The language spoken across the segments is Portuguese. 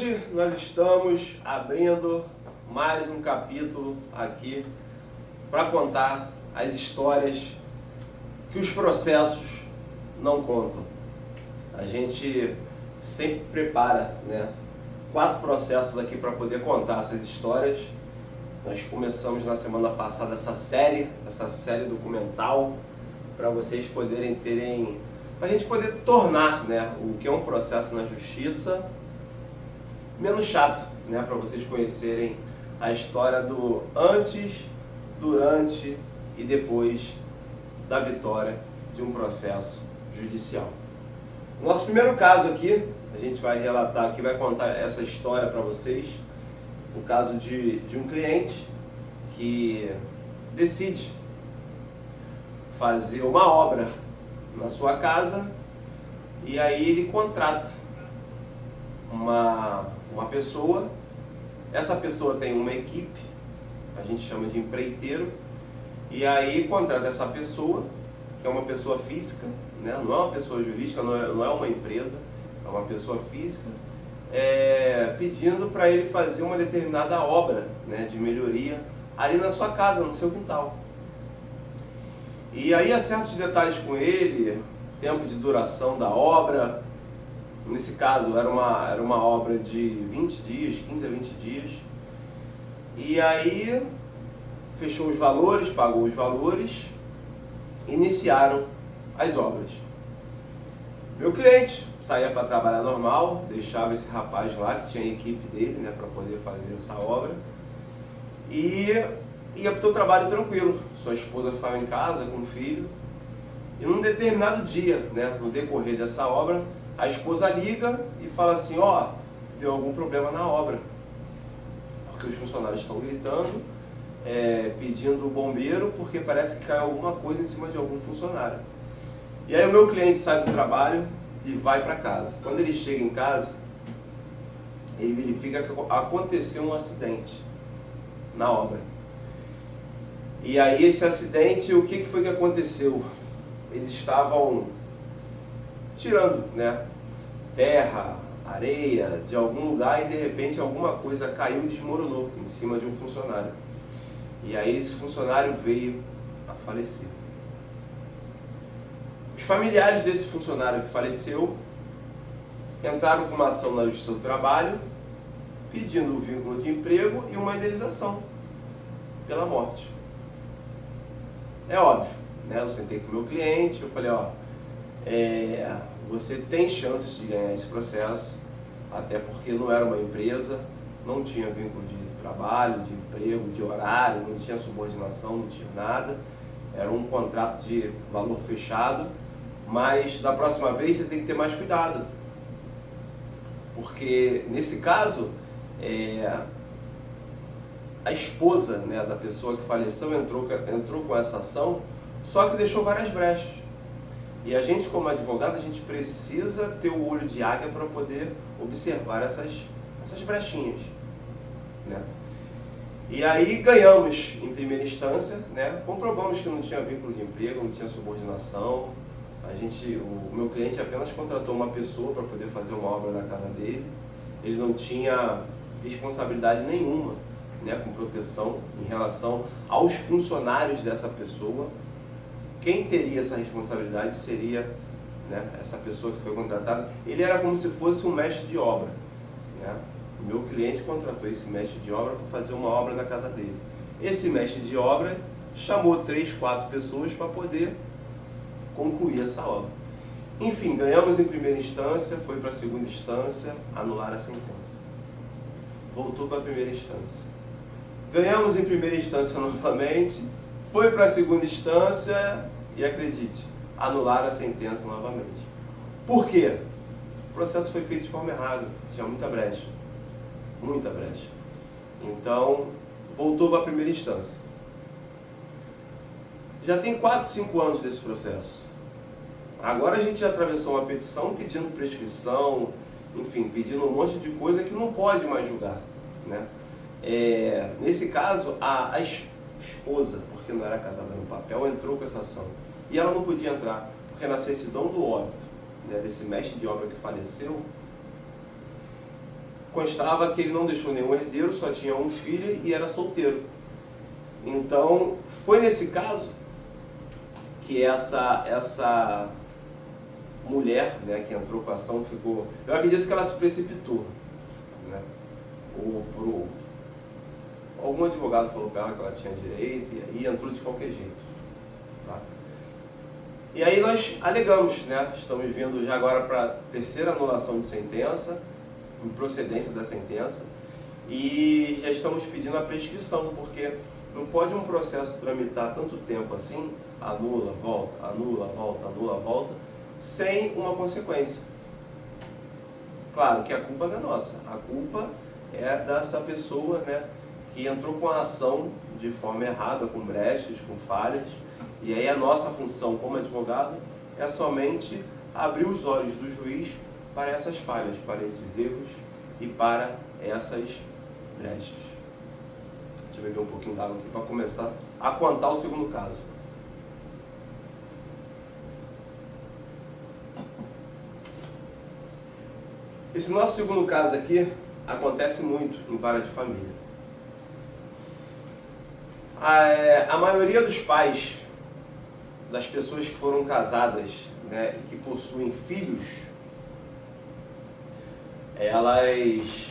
Hoje nós estamos abrindo mais um capítulo aqui para contar as histórias que os processos não contam. A gente sempre prepara, 4 processos aqui para poder contar essas histórias. Nós começamos na semana passada essa série documental para vocês poderem terem, para a gente poder tornar, o que é um processo na justiça menos chato, para vocês conhecerem a história do antes, durante e depois da vitória de um processo judicial. Nosso primeiro caso aqui, a gente vai relatar aqui, vai contar essa história para vocês, o caso de um cliente que decide fazer uma obra na sua casa e aí ele contrata uma pessoa. Essa pessoa tem uma equipe, a gente chama de empreiteiro, e aí contrata essa pessoa, que é uma pessoa física, não é uma pessoa jurídica, não é uma empresa, é uma pessoa física, pedindo para ele fazer uma determinada obra, de melhoria ali na sua casa, no seu quintal. E aí há certos detalhes com ele, tempo de duração da obra. Nesse caso era uma obra de 20 dias, 15 a 20 dias. E aí fechou os valores, pagou os valores, iniciaram as obras. Meu cliente saía para trabalhar normal, deixava esse rapaz lá que tinha a equipe dele, para poder fazer essa obra, e ia para o seu trabalho tranquilo. Sua esposa ficava em casa com o filho, e num determinado dia, no decorrer dessa obra, a esposa liga e fala assim: deu algum problema na obra, porque os funcionários estão gritando, pedindo o bombeiro, porque parece que caiu alguma coisa em cima de algum funcionário. E aí o meu cliente sai do trabalho e vai para casa. Quando ele chega em casa, ele verifica que aconteceu um acidente na obra. E aí esse acidente, o que foi que aconteceu? Eles estavam tirando, terra, areia de algum lugar, e de repente alguma coisa caiu e desmoronou em cima de um funcionário. E aí esse funcionário veio a falecer. Os familiares desse funcionário que faleceu entraram com uma ação na Justiça do Trabalho pedindo o vínculo de emprego e uma indenização pela morte. É óbvio, eu sentei com o meu cliente, eu falei: você tem chances de ganhar esse processo, até porque não era uma empresa, não tinha vínculo de trabalho, de emprego, de horário, não tinha subordinação, não tinha nada, era um contrato de valor fechado, mas da próxima vez você tem que ter mais cuidado, porque nesse caso, a esposa, da pessoa que faleceu entrou com essa ação, só que deixou várias brechas. E a gente, como advogado, a gente precisa ter o olho de águia para poder observar essas brechinhas, E aí ganhamos em primeira instância, comprovamos que não tinha vínculo de emprego, não tinha subordinação. O meu cliente apenas contratou uma pessoa para poder fazer uma obra na casa dele. Ele não tinha responsabilidade nenhuma, com proteção em relação aos funcionários dessa pessoa. Quem teria essa responsabilidade seria, essa pessoa que foi contratada. Ele era como se fosse um mestre de obra, O meu cliente contratou esse mestre de obra para fazer uma obra na casa dele. Esse mestre de obra chamou 3, 4 pessoas para poder concluir essa obra. Enfim, ganhamos em primeira instância, foi para a segunda instância, anular a sentença. Voltou para a primeira instância. Ganhamos em primeira instância novamente, foi para a segunda instância e, acredite, anular a sentença novamente. Por quê? O processo foi feito de forma errada, tinha muita brecha. Muita brecha. Então, voltou para a primeira instância. Já tem 4, 5 anos desse processo. Agora a gente já atravessou uma petição pedindo prescrição, enfim, pedindo um monte de coisa que não pode mais julgar, Nesse caso, a esposa, porque não era casada no papel, entrou com essa ação. E ela não podia entrar, porque na certidão do óbito, desse mestre de obra que faleceu, constava que ele não deixou nenhum herdeiro, só tinha um filho e era solteiro. Então, foi nesse caso que essa mulher, né, que entrou com a ação ficou... Eu acredito que ela se precipitou, né? Algum advogado falou para ela que ela tinha direito e aí entrou de qualquer jeito. Tá? E aí nós alegamos, né? Estamos vindo já agora para a terceira anulação de sentença, improcedência da sentença, e já estamos pedindo a prescrição, porque não pode um processo tramitar tanto tempo assim, anula, volta, anula, volta, anula, volta, sem uma consequência. Claro que a culpa não é nossa, a culpa é dessa pessoa, né, que entrou com a ação de forma errada, com brechas, com falhas, e aí a nossa função como advogado é somente abrir os olhos do juiz para essas falhas, para esses erros e para essas brechas. Deixa eu beber um pouquinho d'água aqui para começar a contar o segundo caso. Esse nosso segundo caso aqui acontece muito em vara de família. A maioria dos pais, das pessoas que foram casadas, né, e que possuem filhos, elas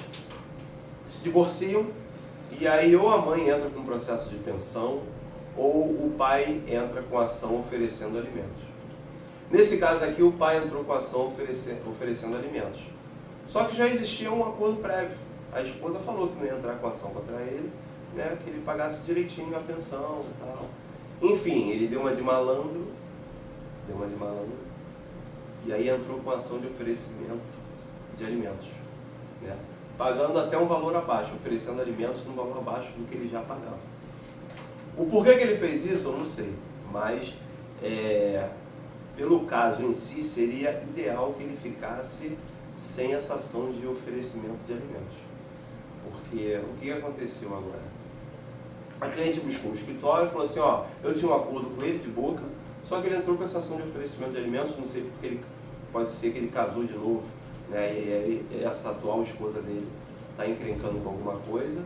se divorciam e aí ou a mãe entra com um processo de pensão ou o pai entra com ação oferecendo alimentos. Nesse caso aqui, o pai entrou com ação oferecendo alimentos. Só que já existia um acordo prévio. A esposa falou que não ia entrar com ação contra ele, né, que ele pagasse direitinho a pensão e tal. Enfim, ele deu uma de malandro, e aí entrou com ação de oferecimento de alimentos, né, pagando até um valor abaixo, oferecendo alimentos num valor abaixo do que ele já pagava. O porquê que ele fez isso, eu não sei, mas pelo caso em si, seria ideal que ele ficasse sem essa ação de oferecimento de alimentos. Porque o que aconteceu agora? A cliente buscou o escritório e falou assim, ó, eu tinha um acordo com ele de boca, só que ele entrou com essa ação de oferecimento de alimentos, não sei porque ele, pode ser que ele casou de novo, né, e aí essa atual esposa dele está encrencando com alguma coisa.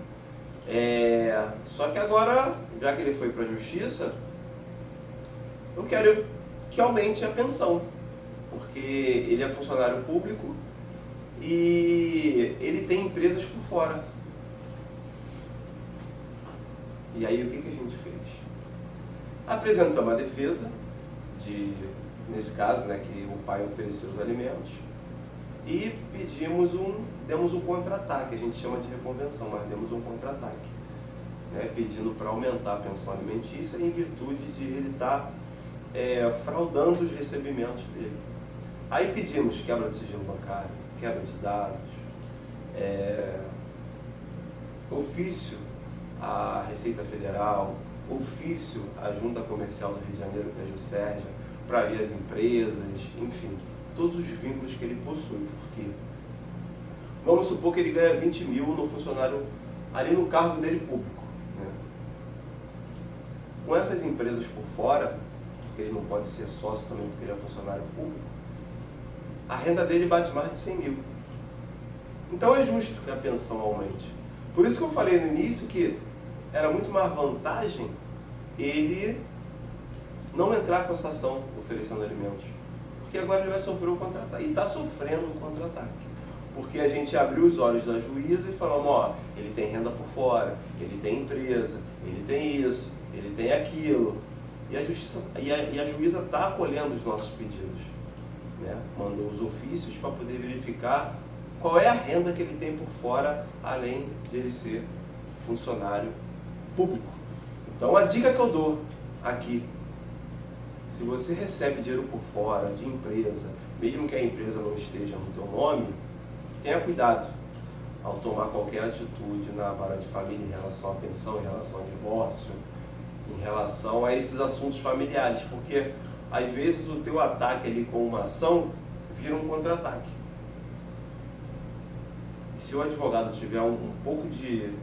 Só que agora, já que ele foi para a justiça, eu quero que aumente a pensão, porque ele é funcionário público e ele tem empresas por fora. E aí o que a gente fez? Apresentamos uma defesa, nesse caso, né, que o pai ofereceu os alimentos, e demos um contra-ataque, a gente chama de reconvenção, mas demos um contra-ataque, né, pedindo para aumentar a pensão alimentícia em virtude de ele estar fraudando os recebimentos dele. Aí pedimos quebra de sigilo bancário, quebra de dados, ofício à Receita Federal, ofício à Junta Comercial do Rio de Janeiro, que é a Juscerja, para ver as empresas, enfim, todos os vínculos que ele possui, porque vamos supor que ele ganha 20 mil no funcionário, ali no cargo dele público, né? Com essas empresas por fora, porque ele não pode ser sócio também porque ele é funcionário público, a renda dele bate mais de 100 mil. Então é justo que a pensão aumente. Por isso que eu falei no início que era muito mais vantagem ele não entrar com essa ação oferecendo alimentos. Porque agora ele vai sofrer um contra-ataque. E está sofrendo um contra-ataque. Porque a gente abriu os olhos da juíza e falamos, ó, ele tem renda por fora, ele tem empresa, ele tem isso, ele tem aquilo. E a juíza está acolhendo os nossos pedidos, né? Mandou os ofícios para poder verificar qual é a renda que ele tem por fora, além de ele ser funcionário público. Então a dica que eu dou aqui, se você recebe dinheiro por fora de empresa, mesmo que a empresa não esteja no teu nome, tenha cuidado ao tomar qualquer atitude na vara de família em relação à pensão, em relação ao divórcio, em relação a esses assuntos familiares, porque às vezes o teu ataque ali com uma ação vira um contra-ataque. E se o advogado tiver um pouco de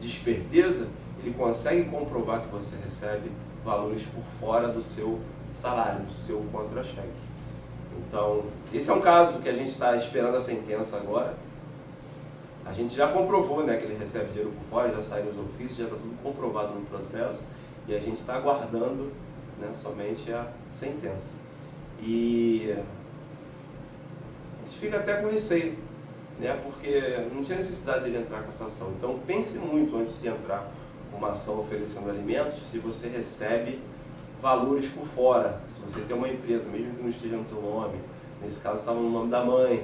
esperteza, ele consegue comprovar que você recebe valores por fora do seu salário, do seu contra-cheque. Então, esse é um caso que a gente está esperando a sentença agora. A gente já comprovou, né, que ele recebe dinheiro por fora, já saiu os ofícios, já está tudo comprovado no processo e a gente está aguardando, né, somente a sentença. E a gente fica até com receio, né, porque não tinha necessidade dele entrar com essa ação. Então pense muito antes de entrar com uma ação oferecendo alimentos, se você recebe valores por fora, se você tem uma empresa, mesmo que não esteja no teu nome, nesse caso estava no nome da mãe.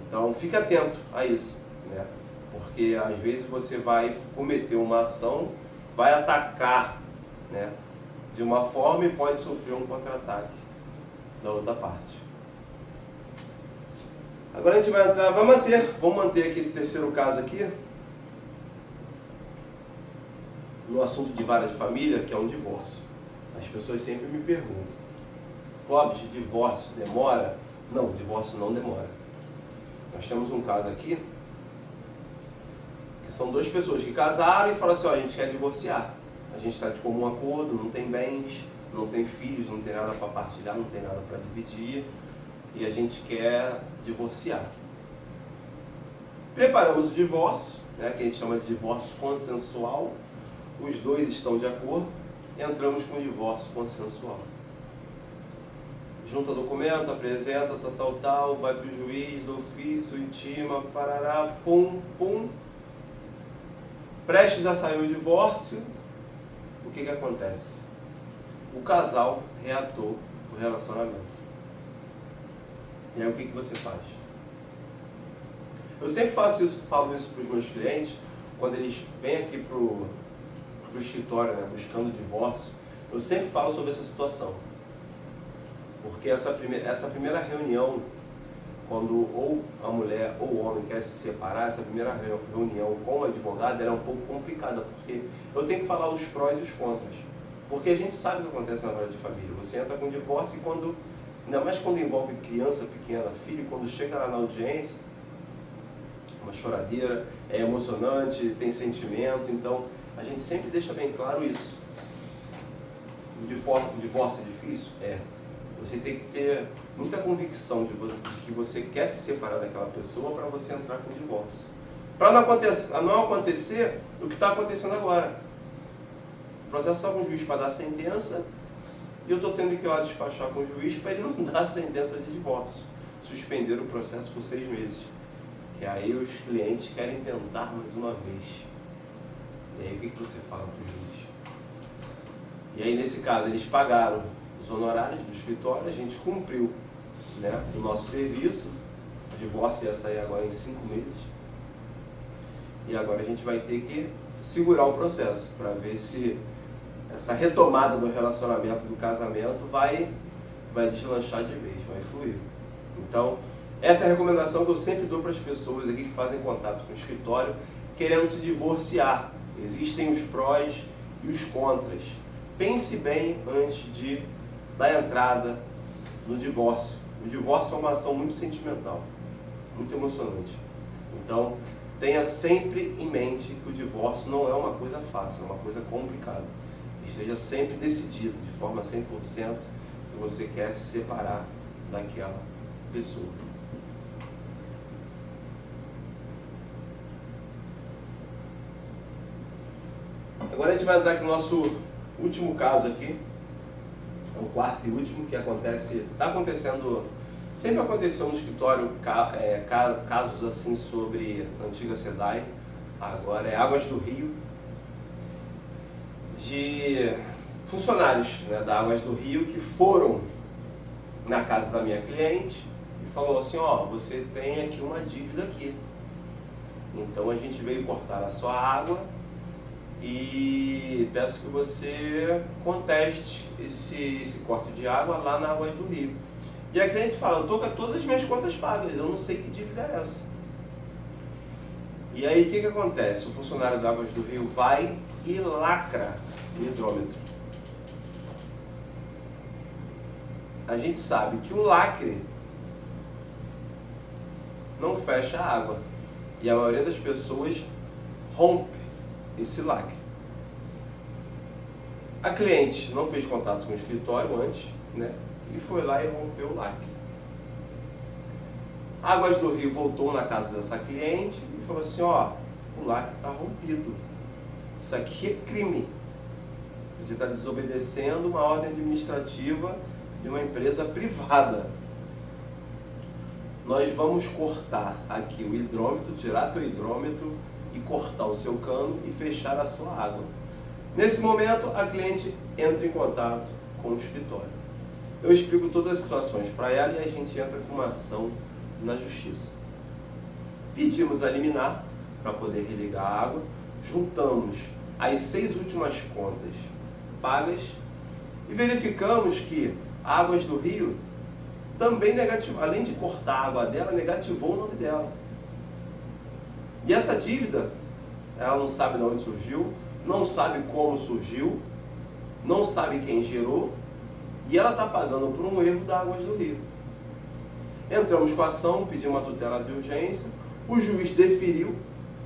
Então fique atento a isso, né? Porque às vezes você vai cometer uma ação, vai atacar, né, de uma forma e pode sofrer um contra-ataque da outra parte. Agora a gente vai entrar, vamos manter aqui esse terceiro caso aqui, no assunto de vara de família, que é um divórcio. As pessoas sempre me perguntam: Clóvis, divórcio demora? Não, divórcio não demora. Nós temos um caso aqui, que são duas pessoas que casaram e falaram assim: ó, a gente quer divorciar. A gente está de comum acordo, não tem bens, não tem filhos, não tem nada para partilhar, não tem nada para dividir, e a gente quer divorciar. Preparamos o divórcio, né, que a gente chama de divórcio consensual. Os dois estão de acordo, entramos com o divórcio consensual. Junta documento, apresenta, tal, vai para o juiz, ofício, intima, parará, pum, pum. Prestes a sair o divórcio, o que acontece? O casal reatou o relacionamento. E aí o que você faz? Eu sempre falo isso para os meus clientes, quando eles vêm aqui para o escritório, né, buscando divórcio, eu sempre falo sobre essa situação. Porque essa primeira reunião, quando ou a mulher ou o homem quer se separar, essa primeira reunião com o advogado ela é um pouco complicada, porque eu tenho que falar os prós e os contras. Porque a gente sabe o que acontece na vara de família. Você entra com divórcio e ainda mais quando envolve criança pequena, filho, quando chega lá na audiência, uma choradeira, é emocionante, tem sentimento, então a gente sempre deixa bem claro isso. O divórcio é difícil? É. Você tem que ter muita convicção de que você quer se separar daquela pessoa para você entrar com o divórcio. Para não acontecer o que está acontecendo agora. O processo está com o juiz para dar a sentença e eu estou tendo que ir lá despachar com o juiz para ele não dar a sentença de divórcio. Suspender o processo por 6 meses. Que aí os clientes querem tentar mais uma vez. E aí o que você fala para o juiz? E aí nesse caso eles pagaram os honorários do escritório, a gente cumpriu, né, o nosso serviço, o divórcio ia sair agora em 5 meses, e agora a gente vai ter que segurar o processo, para ver se essa retomada do relacionamento, do casamento, vai deslanchar de vez, vai fluir. Então, essa é a recomendação que eu sempre dou para as pessoas aqui que fazem contato com o escritório, querendo se divorciar. Existem os prós e os contras. Pense bem antes da entrada no divórcio. O divórcio é uma ação muito sentimental, muito emocionante. Então, tenha sempre em mente que o divórcio não é uma coisa fácil, é uma coisa complicada. Esteja sempre decidido, de forma 100%, que você quer se separar daquela pessoa. Agora a gente vai entrar aqui no nosso último caso aqui, o quarto e último, que está acontecendo, sempre aconteceu no escritório casos assim sobre a antiga SEDAI, agora é Águas do Rio, de funcionários, né, da Águas do Rio que foram na casa da minha cliente e falou assim: ó, você tem aqui uma dívida aqui, então a gente veio cortar a sua água e peço que você conteste esse corte de água lá na Águas do Rio. E a cliente fala: eu estou com todas as minhas contas pagas, eu não sei que dívida é essa. E aí o que acontece? O funcionário da Águas do Rio vai e lacra o hidrômetro. A gente sabe que o lacre não fecha a água. E a maioria das pessoas rompe esse lacre. A cliente não fez contato com o escritório antes, né? E foi lá e rompeu o lacre. Águas do Rio voltou na casa dessa cliente e falou assim, ó, o lacre está rompido. Isso aqui é crime. Você está desobedecendo uma ordem administrativa de uma empresa privada. Nós vamos cortar aqui o hidrômetro, tirar teu hidrômetro e cortar o seu cano e fechar a sua água. Nesse momento, a cliente entra em contato com o escritório. Eu explico todas as situações para ela e a gente entra com uma ação na justiça. Pedimos a liminar para poder religar a água, juntamos as 6 últimas contas pagas e verificamos que Águas do Rio também negativou, além de cortar a água dela, negativou o nome dela. E essa dívida, ela não sabe de onde surgiu, não sabe como surgiu, não sabe quem gerou, e ela está pagando por um erro da Águas do Rio. Entramos com a ação, pedimos uma tutela de urgência, o juiz deferiu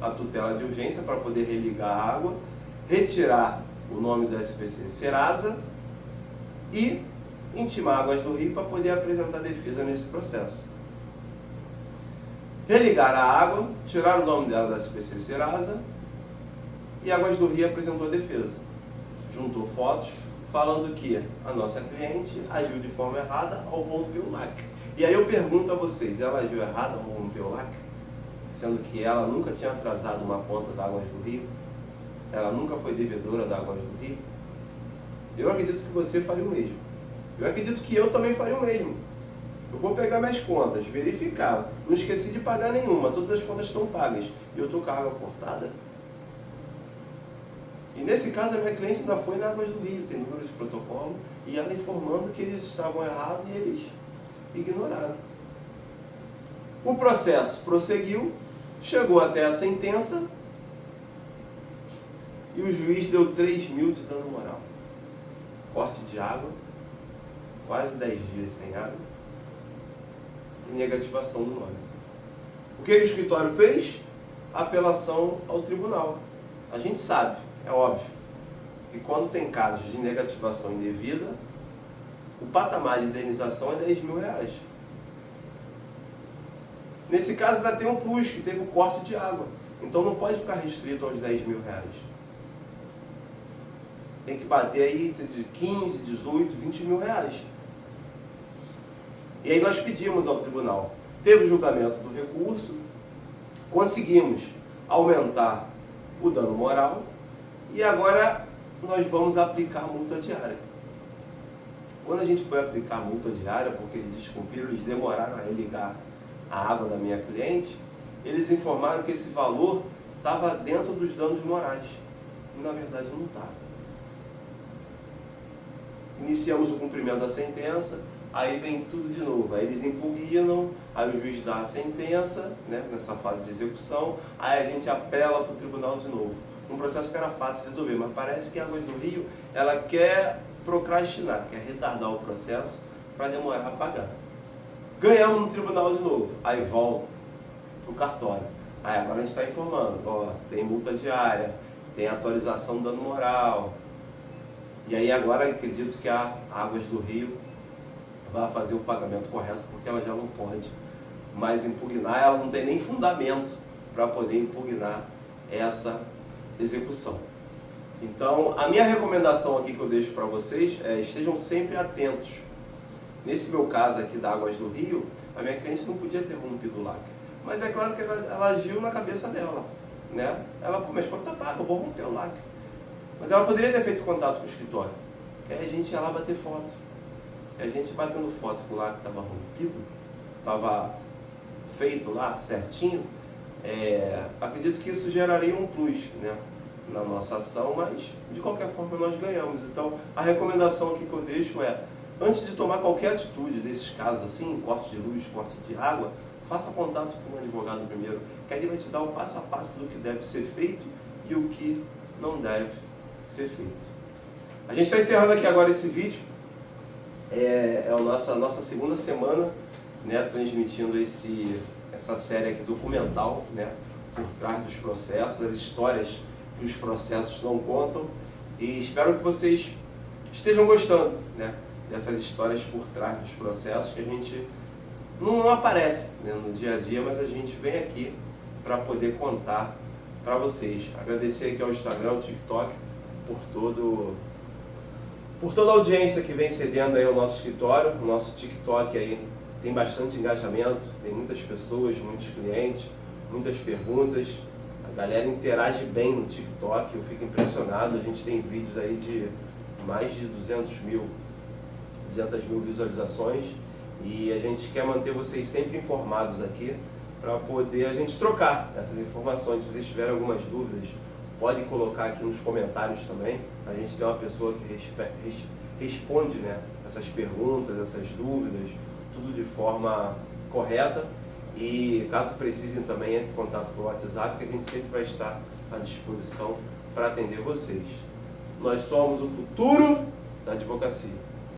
a tutela de urgência para poder religar a água, retirar o nome do SPC Serasa e intimar Águas do Rio para poder apresentar defesa nesse processo. Religar a água, tirar o nome dela da SPC Serasa e Águas do Rio apresentou a defesa. Juntou fotos falando que a nossa cliente agiu de forma errada ao romper o lacre. E aí eu pergunto a vocês, ela agiu errada ao romper o lacre? Sendo que ela nunca tinha atrasado uma conta da Águas do Rio? Ela nunca foi devedora da Águas do Rio? Eu acredito que você faria o mesmo. Eu acredito que eu também faria o mesmo. Eu vou pegar minhas contas, verificar. Não esqueci de pagar nenhuma, todas as contas estão pagas. E eu estou com a água cortada? E nesse caso a minha cliente ainda foi na Águas do Rio, tem número de protocolo, e ela informando que eles estavam errados e eles ignoraram. O processo prosseguiu, chegou até a sentença e o juiz deu 3 mil de dano moral. Corte de água, quase 10 dias sem água e negativação do nome. O que o escritório fez? Apelação ao tribunal. A gente sabe, é óbvio, que quando tem casos de negativação indevida, o patamar de indenização é 10 mil reais. Nesse caso ainda tem um plus, que teve o corte de água. Então não pode ficar restrito aos 10 mil reais. Tem que bater aí de 15, 18, 20 mil reais. E aí nós pedimos ao tribunal. Teve o julgamento do recurso, conseguimos aumentar o dano moral e agora nós vamos aplicar a multa diária. Quando a gente foi aplicar a multa diária, porque eles descumpriram, eles demoraram a religar a água da minha cliente, eles informaram que esse valor estava dentro dos danos morais. E na verdade não está. Iniciamos o cumprimento da sentença, aí vem tudo de novo. Aí eles impugnam, aí o juiz dá a sentença, né, nessa fase de execução, aí a gente apela para o tribunal de novo. Um processo que era fácil de resolver, mas parece que a Águas do Rio, ela quer procrastinar, quer retardar o processo para demorar a pagar. Ganhamos no tribunal de novo, aí volta para o cartório. Aí agora a gente está informando, ó, tem multa diária, tem atualização do dano moral. E aí agora acredito que a Águas do Rio vai fazer o pagamento correto, porque ela já não pode mais impugnar, ela não tem nem fundamento para poder impugnar essa execução. Então, a minha recomendação aqui que eu deixo para vocês é estejam sempre atentos. Nesse meu caso aqui da Águas do Rio, a minha cliente não podia ter rompido o lacre. Mas é claro que ela agiu na cabeça dela, né? Ela, pô, mas quanto tá pago? Eu vou romper o lacre. Mas ela poderia ter feito contato com o escritório. Que aí a gente ia lá bater foto. E a gente batendo foto que o lacre estava rompido, estava feito lá certinho, acredito que isso geraria um plus, né, na nossa ação, mas de qualquer forma nós ganhamos. Então a recomendação aqui que eu deixo é, antes de tomar qualquer atitude desses casos assim, corte de luz, corte de água, faça contato com o advogado primeiro, que ele vai te dar o passo a passo do que deve ser feito e o que não deve ser feito. A gente está encerrando aqui agora esse vídeo, a nossa segunda semana, né, transmitindo essa série aqui documental, né, por trás dos processos, as histórias que os processos não contam, e espero que vocês estejam gostando, né, dessas histórias por trás dos processos, que a gente não aparece, né, no dia a dia, mas a gente vem aqui para poder contar para vocês. Agradecer aqui ao Instagram, ao TikTok, por toda a audiência que vem cedendo aí ao nosso escritório. O nosso TikTok aí tem bastante engajamento, tem muitas pessoas, muitos clientes, muitas perguntas. A galera interage bem no TikTok, eu fico impressionado. A gente tem vídeos aí de mais de 200 mil visualizações e a gente quer manter vocês sempre informados aqui para poder a gente trocar essas informações. Se vocês tiverem algumas dúvidas, pode colocar aqui nos comentários também. A gente tem uma pessoa que responde, né, essas perguntas, essas dúvidas, tudo de forma correta. E caso precisem também, entre em contato pelo WhatsApp, que a gente sempre vai estar à disposição para atender vocês. Nós somos o futuro da advocacia.